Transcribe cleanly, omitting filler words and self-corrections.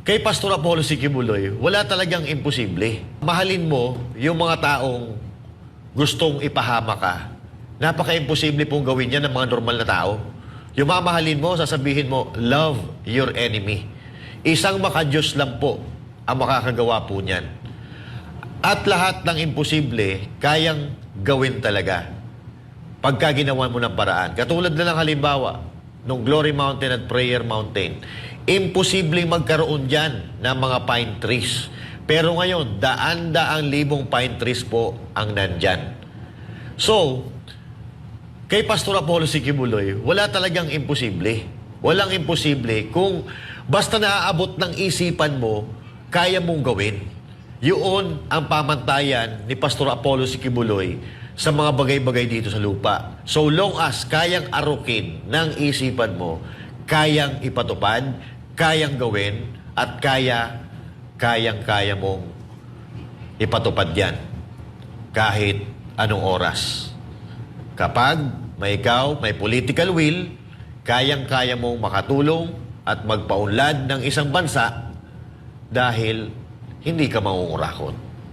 Kay Pastor Apollo Sikibuloy, wala talagang imposible. Mahalin mo yung mga taong gustong ipahama ka. Napaka-imposible pong gawin yan ng mga normal na tao. Yung mamahalin mo, sasabihin mo, love your enemy. Isang makadiyos lang po ang makakagawa po niyan. At lahat ng imposible, kayang gawin talaga. Pagka ginawa mo ng paraan. Katulad na ng halimbawa, nung Glory Mountain at Prayer Mountain, imposibleng magkaroon dyan ng mga pine trees. Pero ngayon, daan-daang libong pine trees po ang nandyan. So, kay Pastor Apollo Sikibuloy, wala talagang imposible. Walang imposible kung basta naaabot ng isipan mo, kaya mong gawin. Yun ang pamantayan ni Pastor Apollo Sikibuloy sa mga bagay-bagay dito sa lupa. So long as kayang arukin ng isipan mo, kayang ipatupad, kayang gawin, at kayang-kaya mong ipatupad yan kahit anong oras. Kapag may political will, kayang-kaya mong makatulong at magpaunlad ng isang bansa dahil hindi ka mangungurakot.